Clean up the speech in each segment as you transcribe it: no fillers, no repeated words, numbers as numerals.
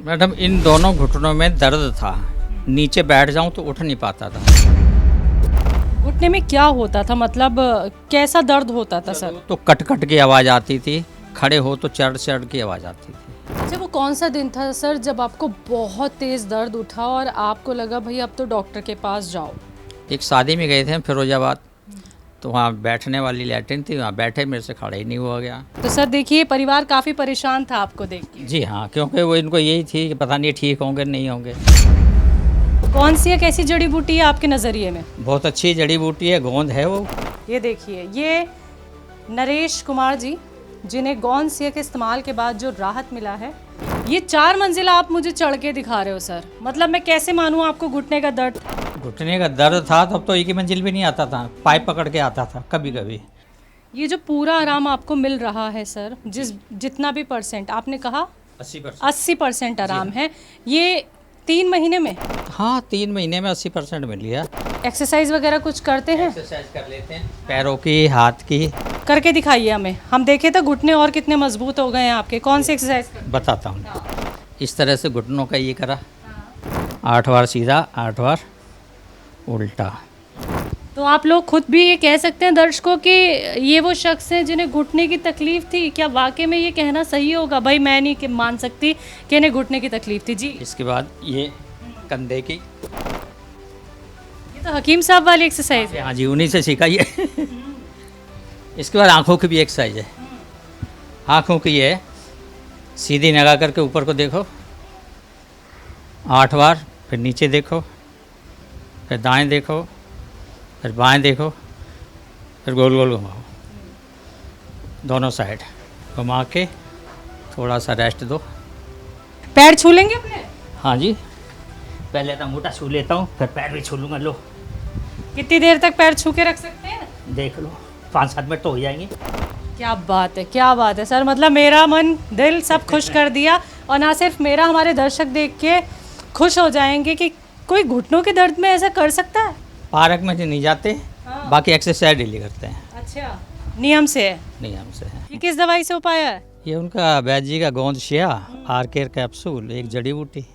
Madam इन दोनों घुटनों में दर्द था, नीचे बैठ जाऊं तो उठ नहीं पाता था। घुटने में क्या होता था, मतलब कैसा दर्द होता था सर? तो कट कट की आवाज़ आती थी, खड़े हो तो चढ़ चढ़ की आवाज़ आती थी। अच्छा, वो कौन सा दिन था सर जब आपको बहुत तेज़ दर्द उठा और आपको लगा भाई अब तो डॉक्टर के पास जाओ? एक शादी में गए थे हम फिरोजाबाद, तो वहाँ बैठने वाली लैट्रिन थी, वहाँ बैठे मेरे से खड़ा ही नहीं हुआ गया। तो सर देखिए, परिवार काफ़ी परेशान था आपको देख के। जी हाँ, क्योंकि वो इनको यही थी कि पता नहीं ठीक होंगे नहीं होंगे। कौन सी एक ऐसी जड़ी बूटी है आपके नज़रिए में? बहुत अच्छी जड़ी बूटी है, गोंद है वो। ये देखिए, ये नरेश कुमार जी, जिन्हें गोंद सिया के इस्तेमाल के बाद जो राहत मिला है। ये 4 मंजिला आप मुझे चढ़ के दिखा रहे हो सर, मतलब मैं कैसे मानूं आपको घुटने का दर्द? घुटने का दर्द था तब तो एक ही मंजिल भी नहीं आता था, पाइप पकड़ के आता था कभी कभी। ये जो पूरा आराम आपको मिल रहा है सर, जितना भी परसेंट आपने कहा 80%। 80% आराम है, ये 3 महीने में? हाँ, 3 महीने में 80% मिल गया। एक्सरसाइज वगैरह कुछ करते हैं? एक्सरसाइज कर लेते हैं, पैरों की, हाथ की। करके दिखाइए हमें, हम देखे तो घुटने और कितने मजबूत हो गए हैं आपके। कौन सी एक्सरसाइज करते बताता हूँ। इस तरह से घुटनों का ये करा, 8 बार सीधा, 8 बार उल्टा। हैं? तो आप लोग खुद भी ये कह सकते हैं दर्शकों कि ये वो शख्स हैं जिन्हें घुटने की तकलीफ थी। क्या वाकई में ये कहना सही होगा? भाई मैं नहीं कि मान सकती कि इन्हें घुटने की तकलीफ थी जी। इसके बाद ये कंधे की। ये तो हकीम साहब वाली एक्सरसाइज है। हाँ जी, उन्हीं से सीखा ये। इसके बाद आँखों की भी एक्सरसाइज है। आँखों की है, सीधी लगा करके ऊपर को देखो 8 बार, फिर नीचे देखो, फिर दाएं देखो, फिर बाएं देखो, फिर गोल गोल घुमाओ दोनों साइड घुमा के, थोड़ा सा रेस्ट दो। पैर छू लेंगे अपने? हाँ जी, पहले तो अंगूठा छू लेता हूँ, फिर पैर भी छू लूँगा। लो कितनी देर तक पैर छू के रख सकते हैं? देख लो, 5-7 मिनट तो हो जाएंगे। क्या बात है, क्या बात है सर, मतलब मेरा मन दिल सब खुश कर दिया। और ना सिर्फ मेरा, हमारे दर्शक देख के खुश हो जाएंगे कि कोई घुटनों के दर्द में ऐसा कर सकता है। पार्क में नहीं जाते, हाँ। बाकी एक्सरसाइज डेली करते हैं। अच्छा, नियम से है। नियम से है। ये किस दवाई से उपाय है? ये उनका वैद्य जी का गोंद शिया, आर केयर कैप्सूल, एक जड़ी बूटी।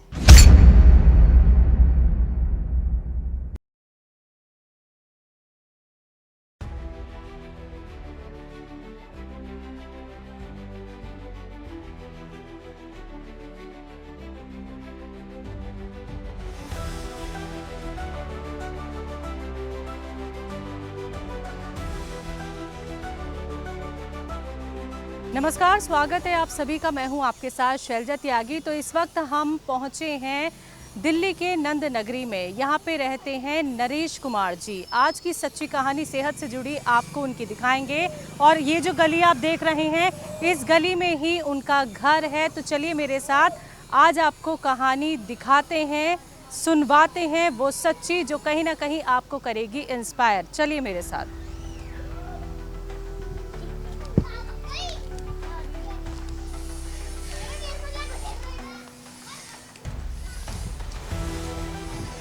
नमस्कार, स्वागत है आप सभी का। मैं हूं आपके साथ शैलजा त्यागी। तो इस वक्त हम पहुंचे हैं दिल्ली के नंद नगरी में। यहां पे रहते हैं नरेश कुमार जी। आज की सच्ची कहानी सेहत से जुड़ी आपको उनकी दिखाएंगे। और ये जो गली आप देख रहे हैं, इस गली में ही उनका घर है। तो चलिए मेरे साथ, आज आपको कहानी दिखाते हैं, सुनवाते हैं, वो सच्ची जो कहीं ना कहीं आपको करेगी इंस्पायर। चलिए मेरे साथ।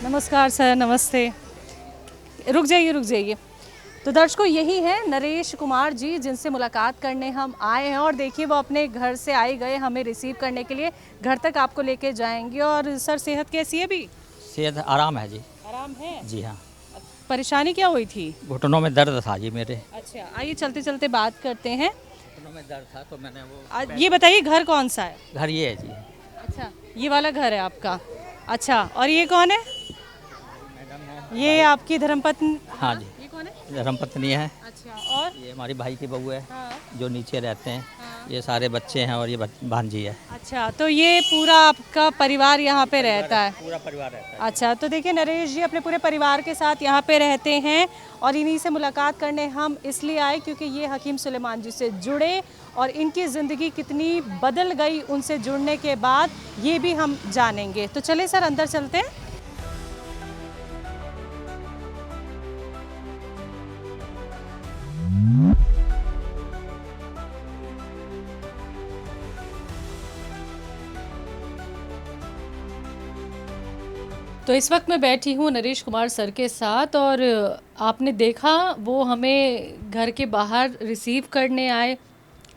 नमस्कार सर, नमस्ते। रुक जाइए, रुक जाइए। तो दर्शकों, यही है नरेश कुमार जी जिनसे मुलाकात करने हम आए हैं। और देखिए, वो अपने घर से आए गए हमें रिसीव करने के लिए, घर तक आपको लेके जाएंगे। और सर, सेहत कैसी है अभी? सेहत आराम है जी। आराम है? जी हाँ। परेशानी क्या हुई थी? घुटनों में दर्द था जी मेरे। अच्छा, आइए चलते चलते बात करते हैं। घुटनों में दर्द था तो मैंने वो ये बताइए, घर कौन सा है? घर ये है जी। अच्छा, ये वाला घर है आपका। अच्छा, और ये कौन है? ये आपकी धर्मपत्नी? हाँ जी, ये कौन है? धर्मपत्नी है। अच्छा, और? ये हमारी भाई की बहू है, हाँ। जो नीचे रहते हैं। हाँ। ये सारे बच्चे हैं और ये भांजी है। अच्छा, तो ये पूरा आपका परिवार यहाँ पे रहता है? पूरा परिवार रहता है। अच्छा, तो देखिए नरेश जी अपने पूरे परिवार के साथ यहाँ पे रहते हैं। और इन्हीं से मुलाकात करने हम इसलिए आए क्योंकि ये हकीम सुलेमान जी से जुड़े और इनकी ज़िंदगी कितनी बदल गई उनसे जुड़ने के बाद, ये भी हम जानेंगे। तो चले सर, अंदर चलते हैं। तो इस वक्त मैं बैठी हूँ नरेश कुमार सर के साथ। और आपने देखा, वो हमें घर के बाहर रिसीव करने आए।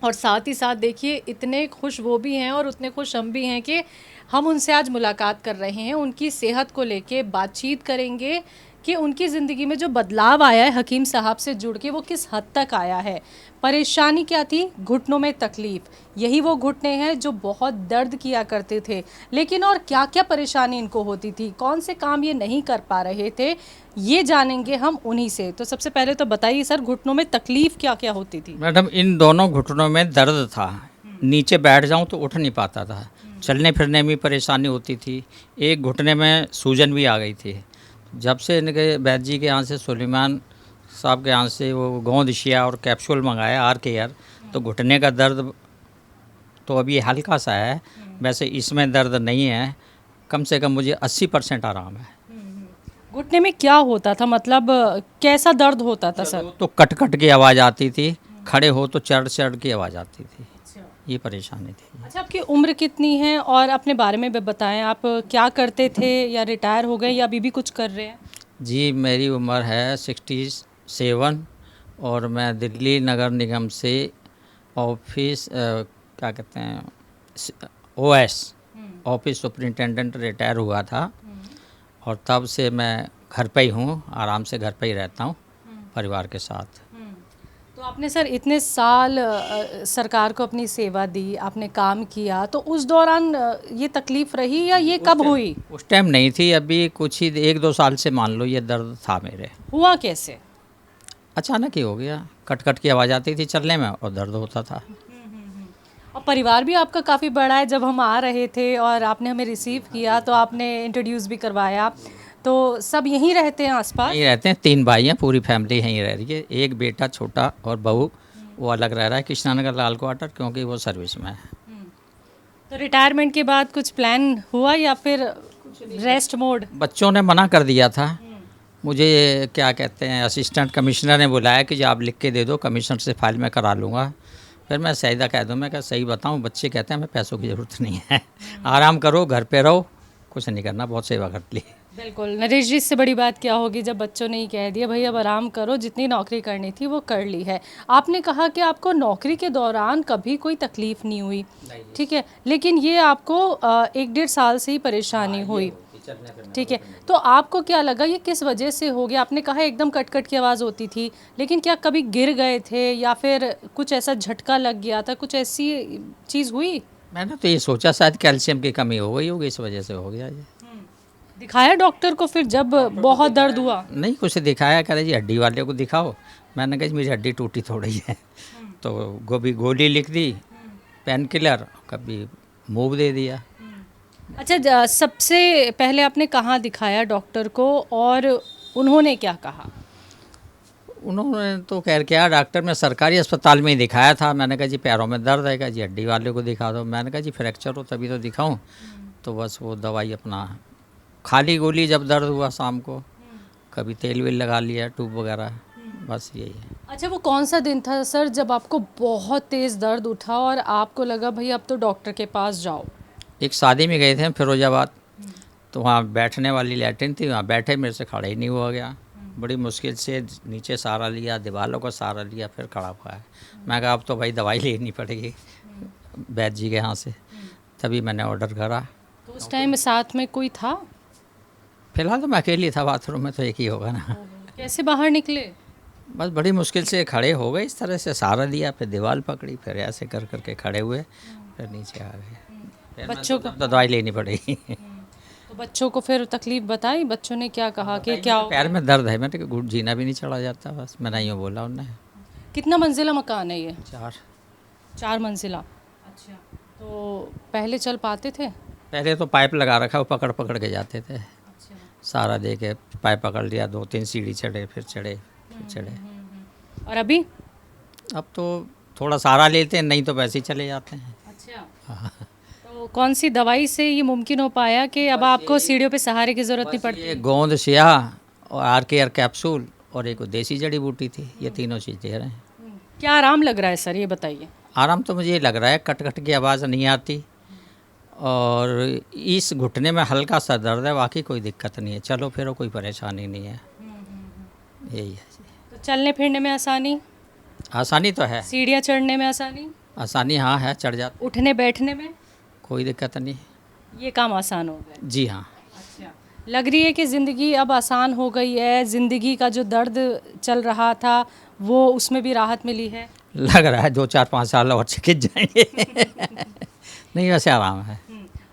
और साथ ही साथ देखिए, इतने खुश वो भी हैं और उतने खुश हम भी हैं कि हम उनसे आज मुलाकात कर रहे हैं, उनकी सेहत को लेके बातचीत करेंगे कि उनकी ज़िंदगी में जो बदलाव आया है हकीम साहब से जुड़ के वो किस हद तक आया है। परेशानी क्या थी? घुटनों में तकलीफ़। यही वो घुटने हैं जो बहुत दर्द किया करते थे, लेकिन और क्या क्या परेशानी इनको होती थी, कौन से काम ये नहीं कर पा रहे थे, ये जानेंगे हम उन्हीं से। तो सबसे पहले तो बताइए सर, घुटनों में तकलीफ़ क्या क्या होती थी? मैडम, इन दोनों घुटनों में दर्द था। नीचे बैठ जाऊं तो उठ नहीं पाता था। चलने फिरने में परेशानी होती थी। एक घुटने में सूजन भी आ गई थी। जब से इनके वैद्य जी के यहाँ से, सुलेमान साहब के यहाँ से वो गोंदशिया और कैप्सूल मंगाया RKR, तो घुटने का दर्द तो अभी हल्का सा है। वैसे इसमें दर्द नहीं है। कम से कम मुझे 80% आराम है। घुटने में क्या होता था, मतलब कैसा दर्द होता था सर? तो कट कट की आवाज़ आती थी, खड़े हो तो चढ़ चढ़ की आवाज़ आती थी। ये परेशानी थी। अच्छा, आपकी उम्र कितनी है और अपने बारे में भी बताएं, आप क्या करते थे या रिटायर हो गए या अभी भी कुछ कर रहे हैं? जी, मेरी उम्र है 67 और मैं दिल्ली नगर निगम से ऑफिस क्या कहते हैं OS ऑफिस सुपरिंटेंडेंट रिटायर हुआ था। और तब से मैं घर पे ही हूँ, आराम से घर पे ही रहता हूँ परिवार के साथ। तो आपने सर इतने साल सरकार को अपनी सेवा दी, आपने काम किया, तो उस दौरान ये तकलीफ़ रही या ये कब हुई? उस टाइम नहीं थी, अभी कुछ ही 1-2 साल से मान लो ये दर्द था मेरे। हुआ कैसे? अचानक ही हो गया, कट कट की आवाज़ आती थी चलने में और दर्द होता था। और परिवार भी आपका काफ़ी बड़ा है। जब हम आ रहे थे और आपने हमें रिसीव किया तो आपने इंट्रोड्यूस भी करवाया, तो सब यहीं रहते हैं आसपास? यहीं रहते हैं, 3 भाई हैं, पूरी फैमिली यहीं रह रही है। एक बेटा छोटा और बहू वो अलग रह रहा है कृष्णानगर लाल क्वार्टर, क्योंकि वो सर्विस में है। तो रिटायरमेंट के बाद कुछ प्लान हुआ या फिर रेस्ट मोड? बच्चों ने मना कर दिया था। मुझे क्या कहते हैं असिस्टेंट कमिश्नर ने बुलाया कि जो आप लिख के दे दो, कमिश्नर से फाइल में करा लूँगा। फिर मैं सहीदा कह दूँ, मैं क्या सही बताऊँ, बच्चे कहते हैं हमें पैसों की ज़रूरत नहीं है, आराम करो, घर पे रहो, कुछ नहीं करना, बहुत सेवा कर ली। बिल्कुल नरेश जी, इससे बड़ी बात क्या होगी जब बच्चों ने ही कह दिया भाई अब आराम करो, जितनी नौकरी करनी थी वो कर ली है। आपने कहा कि आपको नौकरी के दौरान कभी कोई तकलीफ़ नहीं हुई, ठीक है, लेकिन ये आपको 1-1.5 साल से ही परेशानी हुई, ठीक है। तो आपको क्या लगा ये किस वजह से हो गया? आपने कहा एकदम कट कट की आवाज़ होती थी, लेकिन क्या कभी गिर गए थे या फिर कुछ ऐसा झटका लग गया था, कुछ ऐसी चीज़ हुई? मैंने तो ये सोचा शायद कैल्शियम की कमी हो गई होगी, इस वजह से हो गया ये। दिखाया डॉक्टर को फिर जब बहुत दर्द हुआ? नहीं, कुछ दिखाया, कह रहे जी हड्डी वाले को दिखाओ। मैंने कहा जी मेरी हड्डी टूटी थोड़ी है, तो गोली लिख दी, पेन किलर, कभी मूव दे दिया। अच्छा, सबसे पहले आपने कहाँ दिखाया डॉक्टर को और उन्होंने क्या कहा? उन्होंने तो खैर क्या, डॉक्टर में सरकारी अस्पताल में ही दिखाया था। मैंने कहा जी पैरों में दर्द है, कहा जी हड्डी वाले को दिखा दो। मैंने कहा जी फ्रैक्चर हो तभी तो दिखाऊं। तो बस वो दवाई अपना खाली गोली, जब दर्द हुआ शाम को कभी तेल वेल लगा लिया, ट्यूब वगैरह, बस यही है। अच्छा, वो कौन सा दिन था सर जब आपको बहुत तेज़ दर्द उठा और आपको लगा भाई अब तो डॉक्टर के पास जाओ? एक शादी में गए थे फिरोजाबाद, तो वहाँ बैठने वाली लैट्रिन थी, वहाँ बैठे, मेरे से खड़ा ही नहीं हुआ गया। बड़ी मुश्किल से नीचे सहारा लिया, दीवारों का सहारा लिया, फिर खड़ा हुआ है। मैं कहा अब तो भाई दवाई लेनी पड़ेगी वैद्य जी के यहाँ से, तभी मैंने ऑर्डर करा। तो उस टाइम साथ में कोई था? फिलहाल तो मैं अकेली था, बाथरूम में तो एक ही होगा ना। कैसे बाहर निकले? बस बड़ी मुश्किल से खड़े हो गए, इस तरह से सहारा दिया, फिर दीवार पकड़ी, फिर ऐसे कर करके खड़े हुए, फिर नीचे आ गए। बच्चों को तो दवाई लेनी पड़ेगी। तो बच्चों को फिर तकलीफ बताई? बच्चों ने क्या कहा कि क्या हो? पैर में दर्द है, मैंने कहा घुट जीना भी नहीं चढ़ा जाता, बस मैंने यूँ बोला उन्हें। कितना मंजिला मकान है ये? 4 मंजिला। अच्छा, तो पहले चल पाते थे? पहले तो पाइप लगा रखा, वो पकड़ पकड़ के जाते थे। अच्छा। सारा दे के पाइप पकड़ लिया, 2-3 सीढ़ी चढ़े, फिर चढ़े, फिर चढ़े। और अभी? अब तो थोड़ा सहारा लेते हैं, नहीं तो वैसे ही चले जाते हैं। अच्छा, तो कौन सी दवाई से ये मुमकिन हो पाया कि अब आपको सीढ़ियों पे सहारे की ज़रूरत नहीं पड़ती? ये गोंद स्याह और RKR कैप्सूल और एक देसी जड़ी बूटी थी, ये तीनों चीज़ दे रहे हैं। क्या आराम लग रहा है सर, ये बताइए? आराम तो मुझे ये लग रहा है, कट कट की आवाज़ नहीं आती और इस घुटने में हल्का सा दर्द है, बाकी कोई दिक्कत नहीं है, चलो फिर कोई परेशानी नहीं है, यही है। तो चलने फिरने में आसानी? आसानी तो है, सीढ़ियाँ चढ़ने में आसानी? आसानी हाँ है, चढ़ जाते, उठने बैठने में? कोई दिक्कत नहीं। ये काम आसान हो गया। जी हाँ। अच्छा, लग रही है कि ज़िंदगी अब आसान हो गई है, ज़िंदगी का जो दर्द चल रहा था वो उसमें भी राहत मिली है। लग रहा है 2 4 5 साल और खिंच जाएंगे। नहीं, वैसे आराम है।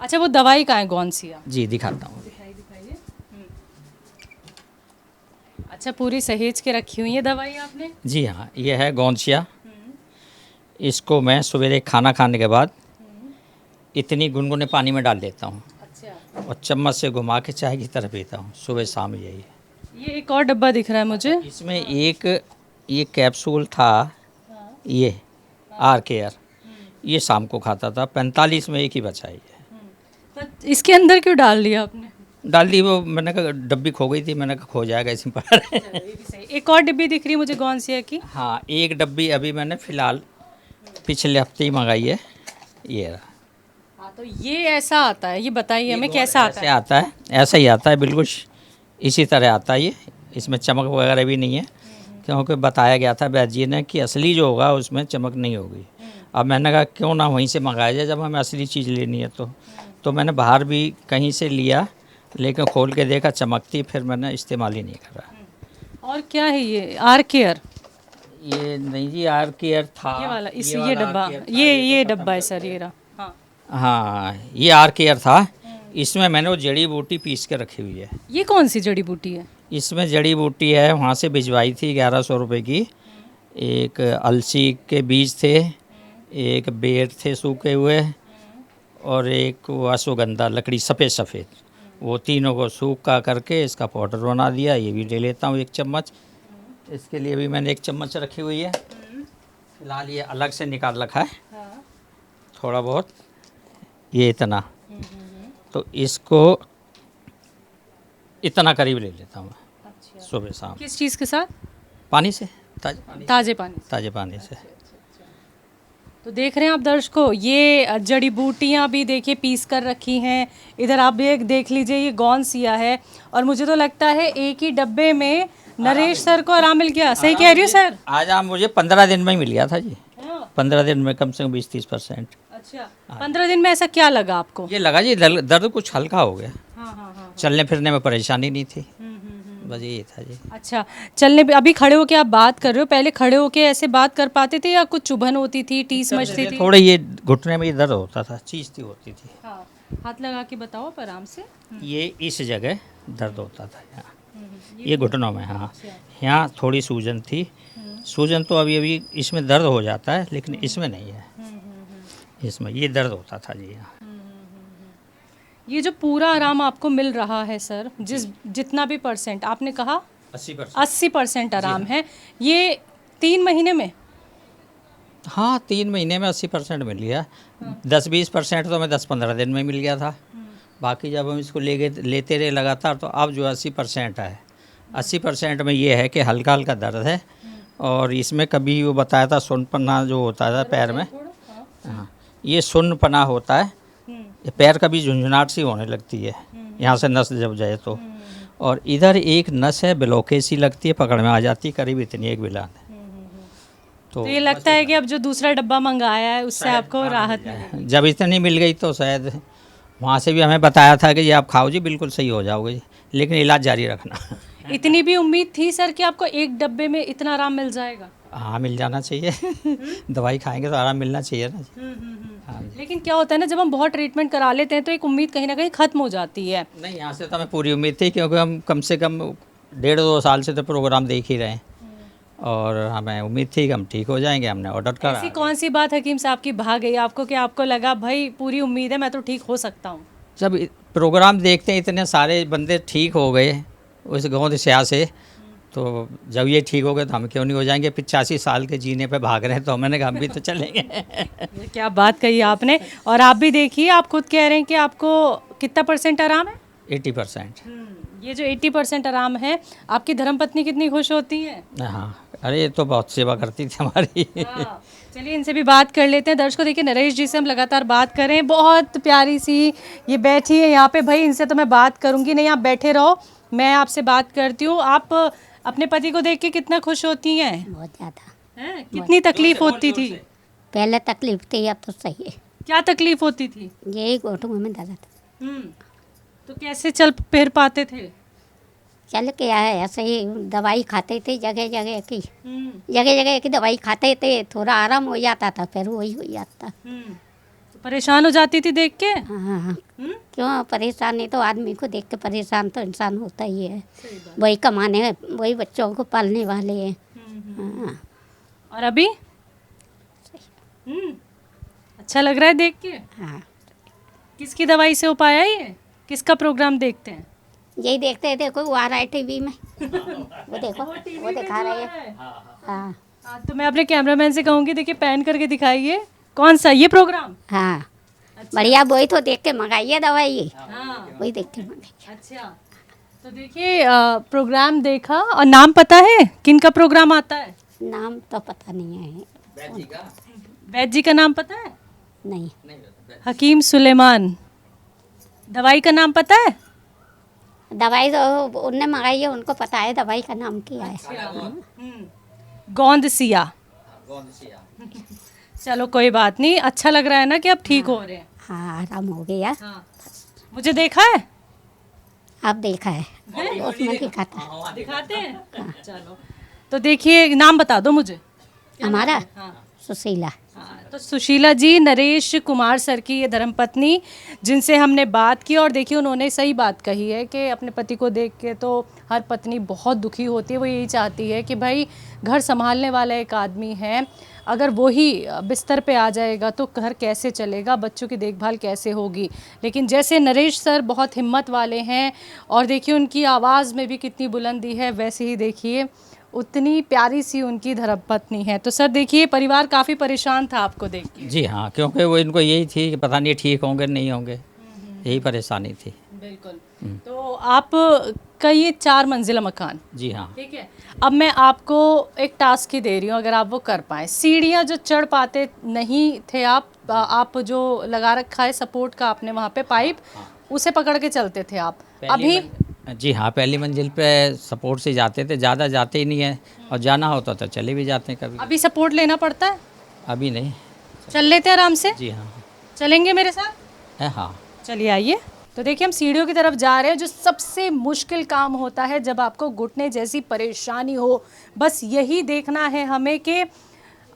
अच्छा, वो दवाई कहाँ है गौनसिया? जी दिखाता हूँ। दिखाइए। अच्छा, पूरी सहेज के रखी हुई है दवाई आपने? जी हाँ, ये है गोंदशिया। इसको मैं सवेरे खाना खाने के बाद इतनी गुनगुने पानी में डाल देता हूँ अच्छा, और चम्मच से घुमा के चाय की तरह पीता हूँ सुबह शाम। यही है। ये एक और डब्बा दिख रहा है मुझे। इसमें एक ये कैप्सूल था, ये आर केयर, ये शाम को खाता था। 45 में एक ही बचा है। पर इसके अंदर क्यों डाल लिया आपने? डाल दी वो, मैंने कहा डब्बी खो गई थी, मैंने कहा खो जाएगा इसी पर। एक और डिब्बी दिख रही है मुझे गौनसिया की। हाँ, एक डब्बी अभी मैंने फ़िलहाल पिछले हफ्ते ही मंगाई है। ये रहा। हाँ, तो ये ऐसा आता है, ये बताइए हमें कैसा आता ऐसे है? आता है, ऐसा ही आता है, बिल्कुल इसी तरह आता है ये। इसमें चमक वगैरह भी नहीं है, क्योंकि बताया गया था वैद्य जी ने कि असली जो होगा उसमें चमक नहीं होगी। अब मैंने कहा क्यों ना वहीं से मंगाया जाए जब हमें असली चीज़ लेनी है तो मैंने बाहर भी कहीं से लिया, लेकिन खोल के देखा चमकती, फिर मैंने इस्तेमाल ही नहीं करा। और क्या है ये? आर केयर? ये नहीं जी, आर केयर था। ये वाला, इस ये वाला डब्बा, आर केयर था, ये तो डब्बा है खत्म सर, ये रहा। हाँ, हाँ, ये आर केयर था। इसमें मैंने वो जड़ी बूटी पीस के रखी हुई है। ये कौन सी जड़ी बूटी है? इसमें जड़ी बूटी है, वहाँ से भिजवाई थी 1100 रुपये की। एक अलसी के बीज थे, एक बेर थे सूखे हुए, और एक वो अश्वगंधा लकड़ी सफ़ेद सफ़ेद, वो तीनों को सूखा करके इसका पाउडर बना दिया। ये भी ले लेता हूँ 1 चम्मच। इसके लिए भी मैंने 1 चम्मच रखी हुई है। फिलहाल ये अलग से निकाल रखा है थोड़ा बहुत, ये इतना। तो इसको इतना करीब ले लेता हूँ मैं सुबह शाम, किस चीज़ के साथ? पानी से, ताजे पानी, ताज़े पानी से। ताजे पानी से। तो देख रहे हैं आप दर्शकों, ये जड़ी बूटियाँ भी देखिए पीस कर रखी हैं। इधर आप भी एक देख लीजिए, ये गौनसिया है। और मुझे तो लगता है एक ही डब्बे में नरेश सर को आराम मिल गया। सही कह रही हूँ सर? आज आप मुझे 15 दिन में ही मिल गया था जी। 15 दिन में कम से कम 20-30%। अच्छा, 15 दिन में ऐसा क्या लगा आपको? ये लगा जी दर्द कुछ हल्का हो गया। हाँ हाँ हाँ। चलने फिरने में परेशानी नहीं थी, बस यही था जी। अच्छा, चलने पे अभी खड़े होके आप बात कर रहे हो, पहले खड़े होके ऐसे बात कर पाते थे या कुछ चुभन होती थी, टीस मचती थी? थोड़े ये घुटने में दर्द होता था, चीज़ती होती थी। हाँ, हाथ लगा के बताओ आप आराम से। ये इस जगह दर्द होता था यहाँ, ये घुटनों में। हाँ, यहाँ थोड़ी सूजन थी। सूजन तो अभी अभी इसमें दर्द हो जाता है, लेकिन इसमें नहीं है। इसमें ये दर्द होता था जी यहाँ। ये जो पूरा आराम आपको मिल रहा है सर, जितना भी परसेंट आपने कहा 80%। 80% आराम है, ये 3 महीने में? हाँ, 3 महीने में 80% मिल गया। 10-20% तो मैं 10-15 दिन में मिल गया था। बाकी जब हम इसको लेते रहे लगातार, तो अब जो 80% है, 80% में ये है कि हल्का हल्का दर्द है। और इसमें कभी वो बताया था सुन्नपना जो होता था पैर में, हाँ, ये सुन्नपना होता है। ये पैर कभी झुंझुनाहट सी होने लगती है यहाँ से नस जब जाए तो। और इधर एक नस है, ब्लॉकेज सी लगती है, पकड़ में आ जाती है, करीब इतनी एक बिलान है। तो ये लगता है कि अब जो दूसरा डब्बा मंगाया है उससे आपको राहत मिली। जब इतनी मिल गई तो शायद वहाँ से भी हमें बताया था कि ये आप खाओ जी, बिल्कुल सही हो जाओगे जी, लेकिन इलाज जारी रखना। इतनी भी उम्मीद थी सर कि आपको एक डब्बे में इतना आराम मिल जाएगा? हाँ, मिल जाना चाहिए। दवाई खाएंगे तो आराम मिलना चाहिए ना जी। हाँ जी। लेकिन क्या होता है ना, जब हम बहुत ट्रीटमेंट करा लेते हैं तो एक उम्मीद कहीं ना कहीं खत्म हो जाती है। नहीं, यहाँ से तो हमें पूरी उम्मीद थी, क्योंकि हम कम से कम 1.5-2 साल से तो प्रोग्राम देख ही रहे हैं, और हमें उम्मीद थी कि हम ठीक हो जाएंगे। हमने ऑर्डर करा। ऐसी कौन सी बात हकीम साहब की भा गई आपको कि आपको लगा भाई पूरी उम्मीद है, मैं तो ठीक हो सकता हूँ? जब प्रोग्राम देखते हैं इतने सारे बंदे ठीक हो गए उस गाँव दिशा से, तो जब ये ठीक हो गए तो हम क्यों नहीं हो जाएंगे। 85 साल के जीने पे भाग रहे हैं, तो मैंने कहा हम भी तो चलेंगे। ये क्या बात कही आपने। और आप भी देखिए, आप खुद कह रहे हैं कि आपको कितना % आराम है? 80%। ये जो 80% आराम है, आपकी धर्मपत्नी कितनी खुश होती है? हाँ, अरे ये तो बहुत सेवा करती थी हमारी। चलिए इनसे भी बात कर लेते हैं। दर्शकों देखिए, नरेश जी से हम लगातार बात करें, बहुत प्यारी सी ये बैठी है यहाँ पे। भाई इनसे तो मैं बात करूँगी नहीं, आप बैठे रहो, मैं आपसे बात करती हूँ। आप अपने पति को देख के कितना खुश होती हैं? बहुत ज़्यादा। हैं? कितनी तकलीफ होती थी? पहले तकलीफ थी, अब तो सही है। क्या तकलीफ होती थी? यही घुटनों में दर्द था। तो कैसे चल फिर पाते थे? चल के आए ऐसे ही, दवाई खाते थे जगह जगह की, जगह जगह की दवाई खाते थे, थोड़ा आराम हो जाता था, फिर वही हो जाता। तो परेशान हो जाती थी देख के? हाँ हाँ, हम्म? क्यों परेशानी, तो आदमी को देख के परेशान तो इंसान होता ही है। सही बात। वही कमाने, वही बच्चों को पालने वाले हैं। हाँ, और अभी अच्छा लग रहा है देख के? हाँ, किसकी दवाई से हो पाया ये? किसका प्रोग्राम देखते हैं? यही देखते थे, कोई वो आ रहा है टीवी में, वो देखो, वो दिखा रहे हैं। हाँ हाँ, तो मैं अपने कैमरामैन से कहूँगी देखिए पैन करके दिखाइए कौन सा ये प्रोग्राम? हाँ, बढ़िया, वही तो देख के मंगाइए दवाई, हाँ वही देख के मंगाइए। अच्छा, तो देखिए प्रोग्राम देखा और नाम पता है किन का प्रोग्राम आता है? नाम तो पता नहीं है। वैद्य जी का नाम पता है? नहीं, हकीम सुलेमान। दवाई का नाम पता है? दवाई तो उनने मंगाई है, उनको पता है दवाई का नाम क्या है। गोंदसिया। चलो कोई बात नहीं, अच्छा लग रहा है ना कि अब ठीक हो रहे हैं। हाँ, आराम हो गया। हाँ। मुझे देखा है? आप देखा है, उसमें दिखाता है। दिखाते हैं? चलो तो देखिए नाम बता दो मुझे। हमारा हाँ। सुशीला। हाँ, तो सुशीला जी नरेश कुमार सर की ये धर्मपत्नी जिनसे हमने बात की, और देखिए उन्होंने सही बात कही है कि अपने पति को देख के तो हर पत्नी बहुत दुखी होती है। वो यही चाहती है कि भाई घर संभालने वाला एक आदमी है, अगर वो ही बिस्तर पे आ जाएगा तो घर कैसे चलेगा, बच्चों की देखभाल कैसे होगी। लेकिन जैसे नरेश सर बहुत हिम्मत वाले हैं, और देखिए उनकी आवाज़ में भी कितनी बुलंदी है, वैसे ही देखिए उतनी प्यारी सी उनकी धर्मपत्नी है। तो सर देखिए परिवार काफ़ी परेशान था आपको देख के। जी हाँ, क्योंकि वो इनको यही थी कि पता नहीं ठीक होंगे नहीं होंगे, यही परेशानी थी। बिल्कुल। तो आप का ये 4 मंजिला मकान, जी हाँ। ठीक है। अब मैं आपको एक टास्क ही दे रही हूँ, अगर आप वो कर पाएँ। सीढ़ियाँ जो चढ़ पाते नहीं थे आप जो लगा रखा है सपोर्ट का आपने वहाँ पे पाइप, उसे पकड़ के चलते थे आप। अभी जी हाँ, पहली मंजिल पे सपोर्ट से जाते थे, ज़्यादा जाते ही नहीं है, और जाना होता तो चले भी जाते हैं कभी। अभी सपोर्ट लेना पड़ता है? अभी नहीं। चल लेते हैं आराम से? जी हाँ। चलेंगे मेरे साथ? है हाँ। चलिए आइए। तो देखिए हम सीढ़ियों की तरफ जा रहे हैं, जो सबसे मुश्किल काम होता है जब आपको घुटने जैसी परेशानी हो। बस यही देखना है हमें कि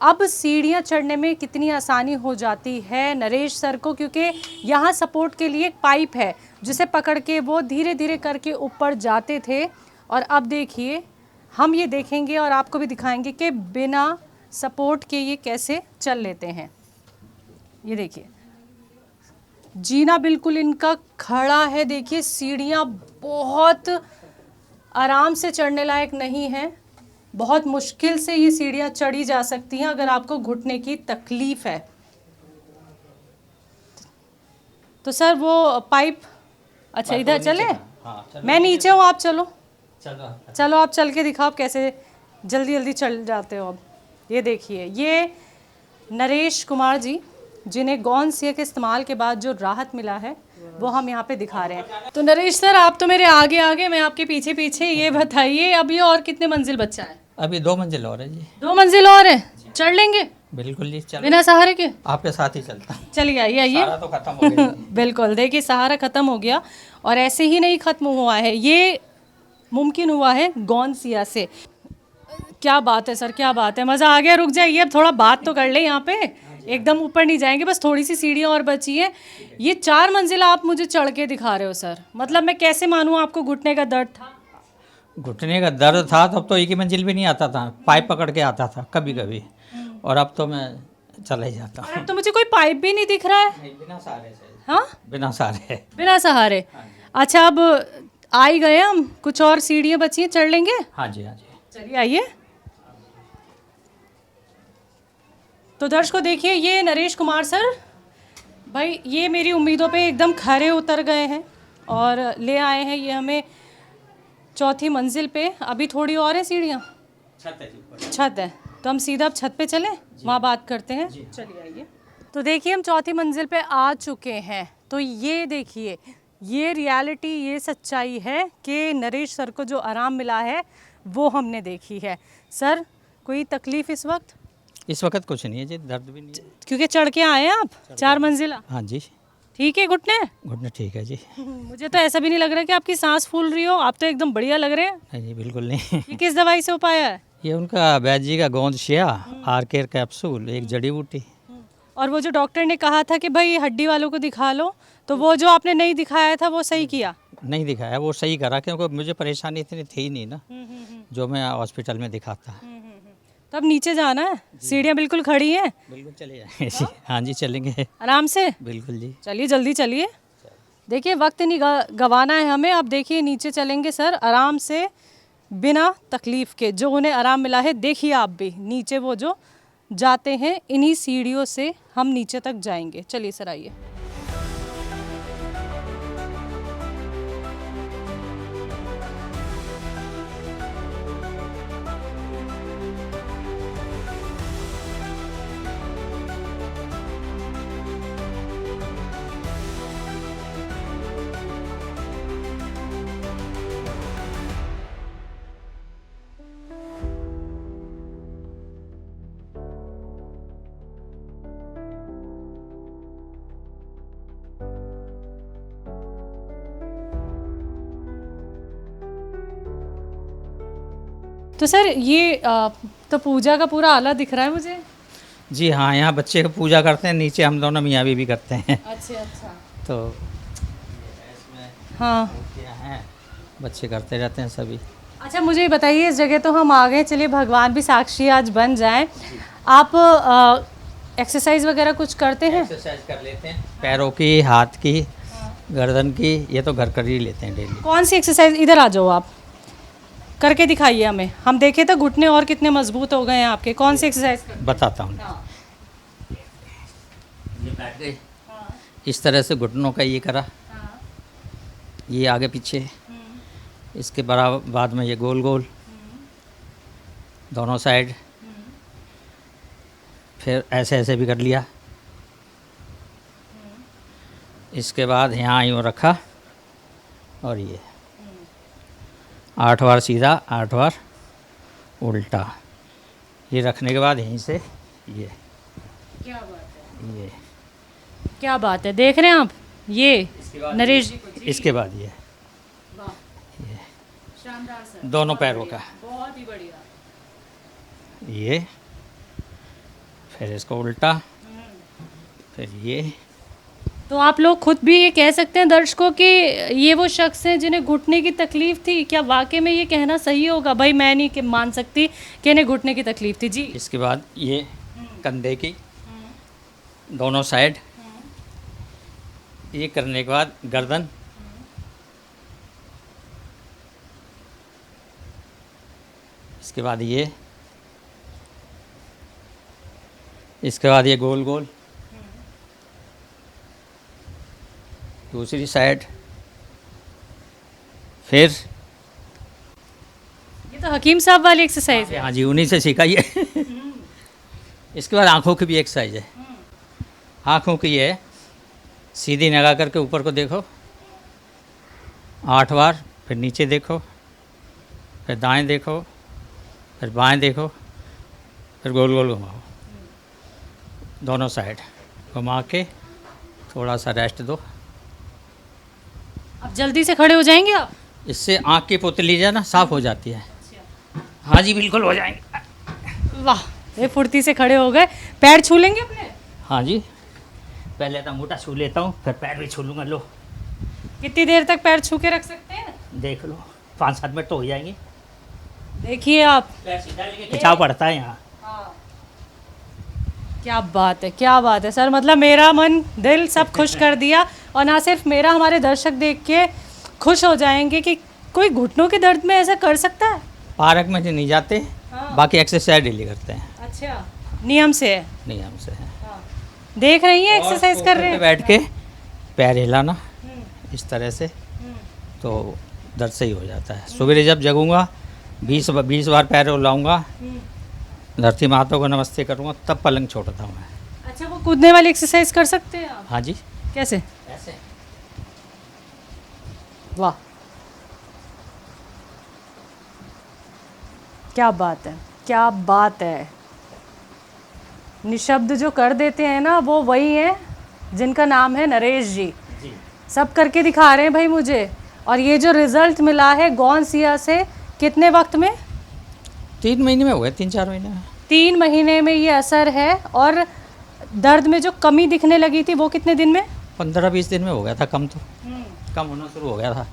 अब सीढ़ियाँ चढ़ने में कितनी आसानी हो जाती है नरेश सर को, क्योंकि यहाँ सपोर्ट के लिए एक पाइप है जिसे पकड़ के वो धीरे धीरे करके ऊपर जाते थे। और अब देखिए हम ये देखेंगे और आपको भी दिखाएंगे कि बिना सपोर्ट के ये कैसे चल लेते हैं। ये देखिए जीना बिल्कुल इनका खड़ा है। देखिए सीढ़ियाँ बहुत आराम से चढ़ने लायक नहीं हैं, बहुत मुश्किल से ये सीढ़ियाँ चढ़ी जा सकती हैं अगर आपको घुटने की तकलीफ़ है। तो सर वो पाइप, अच्छा इधर चले? मैं नीचे हूँ, आप चलो। चलो आप चल के दिखाओ आप कैसे जल्दी जल्दी चल जाते हो। अब ये देखिए ये नरेश कुमार जी जिन्हें गोंदसिया के इस्तेमाल के बाद जो राहत मिला है वो हम यहाँ पे दिखा रहे हैं। तो नरेश सर आप तो मेरे आगे आगे, मैं आपके पीछे पीछे। ये बताइए अभी और कितने मंजिल बचा है? अभी 2 मंजिल और है जी। 2 मंजिल और है, चढ़ लेंगे बिल्कुल जी, चल बिना सहारे के? आपके साथ ही चलता हूँ। चलिए आइए आइए। सारा तो खत्म हो गया। बिल्कुल, देखिए सहारा ख़त्म हो गया, और ऐसे ही नहीं ख़त्म हुआ है, ये मुमकिन हुआ है गोंदसिया से। क्या बात है सर, क्या बात है, मज़ा आ गया। रुक जाइए अब थोड़ा बात तो कर ले यहाँ पे, एकदम ऊपर नहीं जाएंगे, बस थोड़ी सी सीढ़ियाँ और बची हैं। ये 4 मंजिला आप मुझे चढ़ के दिखा रहे हो सर, मतलब मैं कैसे मानूँ आपको घुटने का दर्द था? घुटने का दर्द था तब तो एक ही मंजिल भी नहीं आता था, पाइप पकड़ के आता था कभी कभी, और अब तो मैं चला ही जाता हूँ। अब तो मुझे कोई पाइप भी नहीं दिख रहा है। बिना सहारे से। हाँ बिना सहारे। बिना सहारे। अच्छा अब आ ही गए हम, कुछ और सीढ़ियाँ बची हैं, चढ़ लेंगे? हाँ जी हाँ जी। चलिए आइए। तो दर्शकों देखिए ये नरेश कुमार सर भाई ये मेरी उम्मीदों पे एकदम खरे उतर गए हैं और ले आए हैं ये हमें 4थी मंजिल पे। अभी थोड़ी और है सीढ़ियाँ, छत है, तो हम सीधा अब छत पे चलें, वहाँ बात करते हैं। चलिए आइए। तो देखिए हम 4थी मंजिल पे आ चुके हैं। तो ये देखिए ये रियलिटी, ये सच्चाई है कि नरेश सर को जो आराम मिला है वो हमने देखी है। सर कोई तकलीफ़ इस वक्त? इस वक्त कुछ नहीं है जी, दर्द भी नहीं है। क्योंकि चढ़ के आए हैं आप 4 मंजिला। हाँ जी। ठीक है घुटने? घुटने ठीक है जी। मुझे तो ऐसा भी नहीं लग रहा कि आपकी सांस फूल रही हो, आप तो एकदम बढ़िया लग रहे हैं। नहीं जी बिल्कुल नहीं। ये किस दवाई से उपाय है? ये उनका वैद्य जी का गोंद शिया, आर केयर कैप्सूल, एक जड़ी बूटी। और वो जो डॉक्टर ने कहा था कि भाई हड्डी वालों को दिखा लो, तो वो जो आपने नहीं दिखाया था वो सही किया? नहीं दिखाया, वो सही करा क्योंकि मुझे परेशानी इतनी थी नहीं ना जो मैं हॉस्पिटल में दिखाता। तो अब नीचे जाना है, सीढ़ियाँ बिल्कुल खड़ी हैं। बिल्कुल चले जाएंगे जी। हाँ जी चलेंगे। आराम से बिल्कुल जी। चलिए, जल्दी चलिए। देखिए वक्त नहीं गवाना है हमें। अब देखिए नीचे चलेंगे सर आराम से, बिना तकलीफ के। जो उन्हें आराम मिला है, देखिए आप भी नीचे वो जो जाते हैं, इन्हीं सीढ़ियों से हम नीचे तक जाएंगे। चलिए सर आइए। तो सर ये तो पूजा का पूरा आला दिख रहा है मुझे। जी हाँ, यहाँ बच्चे पूजा करते हैं, नीचे हम दोनों मियाँ बीवी करते हैं। अच्छा अच्छा। तो हाँ क्या है, बच्चे करते रहते हैं सभी। अच्छा, मुझे ये बताइए, इस जगह तो हम आ गए, चलिए भगवान भी साक्षी आज बन जाए। आप एक्सरसाइज वगैरह कुछ करते हैं? एक्सरसाइज कर लेते हैं, पैरों की, हाथ की, गर्दन की, ये तो घर कर ही लेते हैं डेली। कौन सी एक्सरसाइज? इधर आ जाओ, आप करके दिखाइए हमें, हम देखे तो घुटने और कितने मजबूत हो गए हैं आपके। कौन सी एक्सरसाइज करते बताता हूँ। हैं? ये बैठ गए, इस तरह से घुटनों का ये करा, ये आगे पीछे, इसके बराबर बाद में ये गोल गोल दोनों साइड, फिर ऐसे ऐसे भी कर लिया। इसके बाद यहाँ यूँ रखा और ये 8 बार सीधा, 8 बार उल्टा। ये रखने के बाद यहीं से ये, क्या बात है, ये क्या बात है। देख रहे हैं आप, ये नरेश जी को। इसके बाद ये शानदार सर, दोनों पैरों का, बहुत ही बढ़िया। ये फिर इसको उल्टा, फिर ये। तो आप लोग खुद भी ये कह सकते हैं दर्शकों कि ये वो शख्स हैं जिन्हें घुटने की तकलीफ थी? क्या वाकई में ये कहना सही होगा? भाई मैं नहीं मान सकती कि इन्हें घुटने की तकलीफ थी जी। इसके बाद ये कंधे की दोनों साइड, ये करने के बाद गर्दन, इसके बाद ये, इसके बाद ये गोल गोल, दूसरी साइड, फिर ये तो हकीम साहब वाली एक्सरसाइज है। हाँ जी, उन्हीं से सीखा ये। इसके बाद आँखों की भी एक्सरसाइज है। आँखों की है, सीधी लगा करके ऊपर को देखो 8 बार, फिर नीचे देखो, फिर दाएं देखो, फिर बाएं देखो, फिर गोल गोल घुमाओ दोनों साइड, घुमा के थोड़ा सा रेस्ट दो। अब जल्दी से खड़े हो जाएंगे आप? इससे आँख की पुतली जो है ना साफ़ हो जाती है। हाँ जी बिल्कुल हो जाएंगे। वाह, ये फुर्ती से खड़े हो गए। पैर छू लेंगे अपने? हाँ जी, पहले तो अंगूठा छू लेता हूँ, फिर पैर भी छू लूँगा। लो, कितनी देर तक पैर छू के रख सकते हैं? देख लो, 5-7 मिनट तो हो जाएंगे। देखिए आप, पैर सीधा लेके खिंचाव पड़ता है यहाँ। क्या बात है, क्या बात है सर। मतलब मेरा मन दिल सब खुश कर दिया, और ना सिर्फ मेरा, हमारे दर्शक देख के खुश हो जाएंगे कि कोई घुटनों के दर्द में ऐसा कर सकता है। पार्क में नहीं जाते, बाकी एक्सरसाइज डेली करते हैं। अच्छा, नियम से है? नियम से है। देख रही हैं एक्सरसाइज कर रहे हैं? बैठ के पैर हिलाना इस तरह से, तो दर्द सही हो जाता है। सवेरे जब जगूंगा 20 बार पैर हिलाऊंगा, धरती माता को नमस्ते करूँगा, तब पलंग छोड़ता हूँ मैं। अच्छा, वो कूदने वाली एक्सरसाइज कर सकते हैं आप? हाँ जी। कैसे? ऐसे। वाह, क्या बात है, क्या बात है। निशब्द जो कर देते हैं ना, वो वही है जिनका नाम है नरेश जी। सब करके दिखा रहे हैं भाई मुझे। और ये जो रिजल्ट मिला है गौनसिया से, कितने वक्त में? 3 महीने में हो गए, 3-4 महीने में। 3 महीने में ये असर है। और दर्द में जो कमी दिखने लगी थी वो कितने दिन में? 15-20 दिन में हो गया था कम, तो कम होना शुरू हो गया था।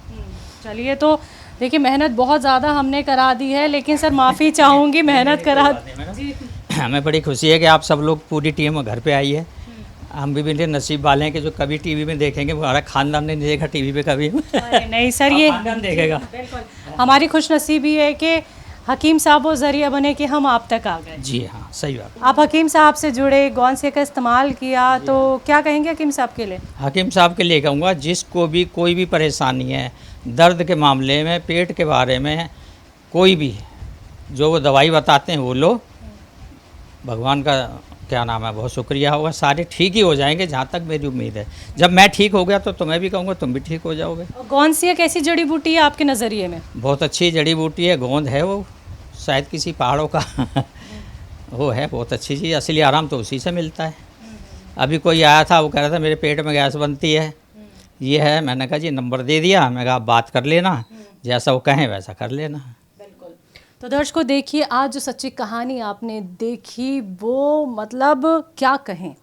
चलिए, तो देखिए मेहनत बहुत ज़्यादा हमने करा दी है, लेकिन सर माफ़ी चाहूँगी, मेहनत करा जी। हमें बड़ी खुशी है कि आप सब लोग पूरी टीम घर पे आई है। हम भी बिल्कुल नसीब वाले हैं कि जो कभी टीवी में देखेंगे, हमारा खानदान ने नहीं देखा टीवी पे कभी। अरे नहीं सर, ये खानदान देखेगा। बिल्कुल हमारी खुशनसीबी है कि हकीम साहब वो ज़रिया बने कि हम आप तक आ गए। जी हाँ, सही बात। आप हकीम साहब से जुड़े, गौनसिया का इस्तेमाल किया, तो क्या कहेंगे हकीम साहब के लिए? हकीम साहब के लिए कहूँगा, जिसको भी कोई भी परेशानी है दर्द के मामले में, पेट के बारे में, कोई भी जो वो दवाई बताते हैं वो लो। भगवान का क्या नाम है, बहुत शुक्रिया होगा, सारे ठीक ही हो जाएंगे, जहाँ तक मेरी उम्मीद है। जब मैं ठीक हो गया तो तुम्हें भी कहूँगा तुम भी ठीक हो जाओगे। गौनसिया कैसी जड़ी बूटी है आपके नज़रिए में? बहुत अच्छी जड़ी बूटी है, गोंद है वो, शायद किसी पहाड़ों का वो है, बहुत अच्छी चीज़। असली आराम तो उसी से मिलता है। अभी कोई आया था, वो कह रहा था मेरे पेट में गैस बनती है, ये है। मैंने कहा जी नंबर दे दिया, मैं कहा आप बात कर लेना, जैसा वो कहें वैसा कर लेना। तो दर्शकों देखिए, आज जो सच्ची कहानी आपने देखी वो मतलब क्या कहें।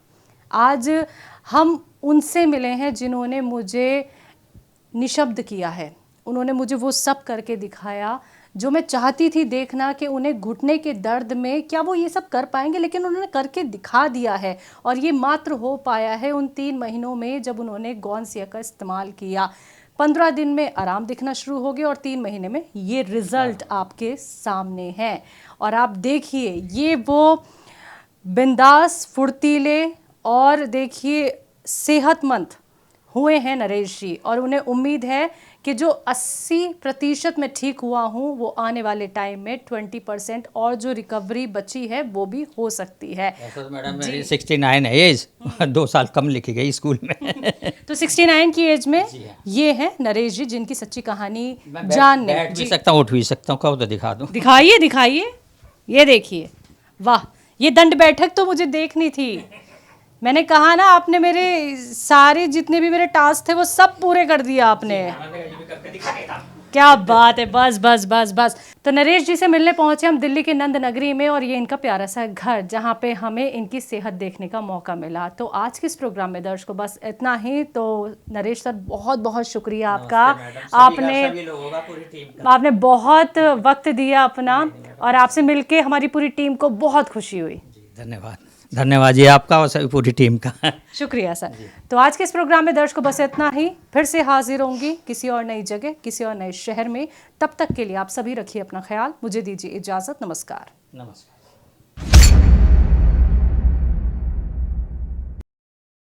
आज हम उनसे मिले हैं जिन्होंने मुझे निशब्द किया है। उन्होंने मुझे वो सब करके दिखाया जो मैं चाहती थी देखना, कि उन्हें घुटने के दर्द में क्या वो ये सब कर पाएंगे, लेकिन उन्होंने करके दिखा दिया है। और ये मात्र हो पाया है उन 3 महीनों में जब उन्होंने गौनसिया का इस्तेमाल किया। 15 दिन में आराम दिखना शुरू हो गया और 3 महीने में ये रिज़ल्ट आपके सामने है। और आप देखिए, ये वो बिंदास, फुर्तीले और देखिए सेहतमंद हुए हैं नरेश जी। और उन्हें उम्मीद है कि जो 80% में ठीक हुआ हूँ, वो आने वाले टाइम में 20% और जो रिकवरी बची है वो भी हो सकती है। मैडम मेरी 69 है एज, 2 साल कम लिखी गई स्कूल में। तो 69 की एज में ये है नरेश जी, जिनकी सच्ची कहानी जानने। बैठ भी सकता हूँ, उठ भी सकता हूँ, कहो तो दिखा दूँ। दिखाइए दिखाइए, ये देखिए, वाह, ये दंड बैठक तो मुझे देखनी थी। मैंने कहा ना, आपने मेरे सारे जितने भी मेरे टास्क थे वो सब पूरे कर दिया आपने। क्या बात है, बस बस बस बस। तो नरेश जी से मिलने पहुंचे हम दिल्ली के नंद नगरी में, और ये इनका प्यारा सा घर जहां पे हमें इनकी सेहत देखने का मौका मिला। तो आज के इस प्रोग्राम में दर्शकों बस इतना ही। तो नरेश सर बहुत बहुत शुक्रिया आपका, आपने बहुत वक्त दिया अपना, और आपसे मिलके हमारी पूरी टीम को बहुत खुशी हुई। धन्यवाद, धन्यवाद जी आपका और सभी पूरी टीम का। शुक्रिया सर। तो आज के इस प्रोग्राम में दर्शकों बस इतना ही। फिर से हाजिर होंगी किसी और नई जगह, किसी और नए शहर में। तब तक के लिए आप सभी रखिए अपना ख्याल। मुझे दीजिए इजाज़त। नमस्कार। नमस्कार।